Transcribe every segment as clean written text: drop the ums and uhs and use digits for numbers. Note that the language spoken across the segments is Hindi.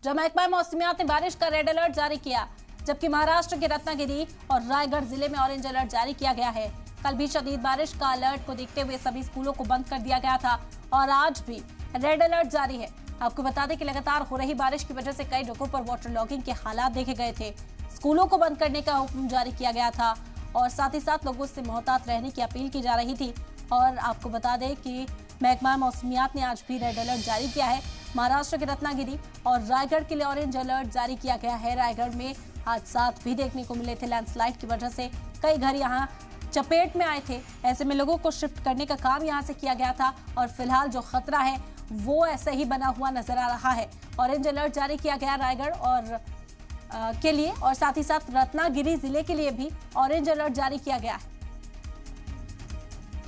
जहां महकमा मौसमियात ने बारिश का रेड अलर्ट जारी किया, जबकि महाराष्ट्र के रत्नागिरी और रायगढ़ जिले में ऑरेंज अलर्ट जारी किया गया है। कल भी शदीद बारिश का अलर्ट को देखते हुए सभी स्कूलों को बंद कर दिया गया था और आज भी रेड अलर्ट जारी है। आपको बता दें कि लगातार हो रही बारिश की वजह से कई जगहों पर वाटर लॉगिंग के हालात देखे गए थे। स्कूलों को बंद करने का हुक्म जारी किया गया था और साथ ही साथ लोगों से मोहतात रहने की अपील की जा रही थी। और आपको बता दें कि महकमा मौसमियात ने आज भी रेड अलर्ट जारी किया है। महाराष्ट्र के रत्नागिरी और रायगढ़ के लिए ऑरेंज अलर्ट जारी किया गया है। रायगढ़ में हादसात भी देखने को मिले थे। लैंडस्लाइड की वजह से कई घर यहाँ चपेट में आए थे। ऐसे में लोगों को शिफ्ट करने का काम यहाँ से किया गया था और फिलहाल जो खतरा है वो ऐसे ही बना हुआ नजर आ रहा है। ऑरेंज अलर्ट जारी किया गया रायगढ़ और के लिए और साथ ही साथ रत्नागिरी जिले के लिए भी ऑरेंज अलर्ट जारी किया गया है।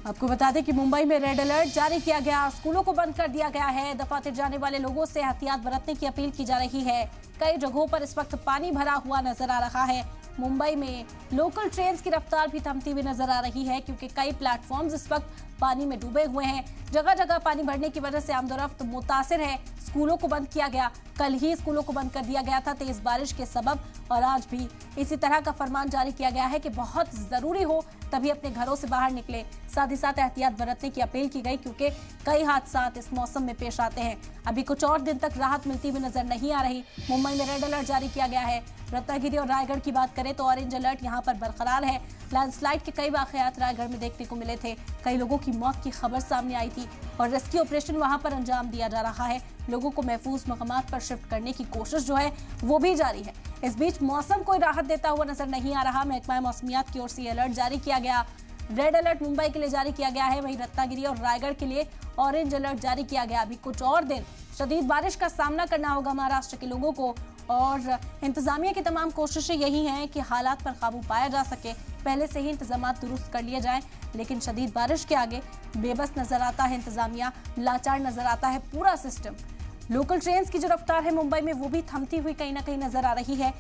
आपको बता दें कि मुंबई में रेड अलर्ट जारी किया गया, स्कूलों को बंद कर दिया गया है। दफातर जाने वाले लोगों से एहतियात बरतने की अपील की जा रही है। कई जगहों पर इस वक्त पानी भरा हुआ नजर आ रहा है। मुंबई में लोकल ट्रेन्स की रफ्तार भी थमती हुई नजर आ रही है क्योंकि कई प्लेटफॉर्म्स इस वक्त पानी में डूबे हुए हैं। जगह जगह पानी भरने की वजह से आमदोरफ्त मुतासिर है। स्कूलों को बंद किया गया, कल ही स्कूलों को बंद कर दिया गया था तेज बारिश के सबब और आज भी इसी तरह का फरमान जारी किया गया है कि बहुत जरूरी हो तभी अपने घरों से बाहर निकले। साथ ही साथ एहतियात बरतने की अपील की गई क्योंकि कई हादसात इस मौसम में पेश आते हैं। अभी कुछ और दिन तक राहत मिलती हुई नजर नहीं आ रही। मुंबई में रेड अलर्ट जारी किया गया है। रत्नागिरी और रायगढ़ की बात करें तो ऑरेंज अलर्ट यहाँ पर बरकरार है। लैंडस्लाइड के कई वाकयात रायगढ़ में देखने को मिले थे। कई लोगों की मौत की खबर सामने आई थी और रेस्क्यू ऑपरेशन वहां पर अंजाम दिया जा रहा है। लोगों को महफूज मकामात पर शिफ्ट करने की कोशिश जो है वो भी जारी है। इस बीच मौसम कोई राहत देता हुआ नजर नहीं आ रहा। महकमा मौसमियात की ओर से अलर्ट जारी किया गया। रेड अलर्ट मुंबई के लिए जारी किया गया है, वहीं रत्नागिरी और रायगढ़ के लिए ऑरेंज अलर्ट जारी किया गया। अभी कुछ और दिन शदीद बारिश का सामना करना होगा महाराष्ट्र के लोगों को और इंतजामिया की तमाम कोशिशें यही हैं कि हालात पर काबू पाया जा सके। पहले से ही इंतजामात दुरुस्त कर लिए जाएं, लेकिन शदीद बारिश के आगे बेबस नजर आता है इंतजामिया, लाचार नजर आता है पूरा सिस्टम। लोकल ट्रेन्स की जो रफ्तार है मुंबई में वो भी थमती हुई कहीं ना कहीं नजर आ रही है।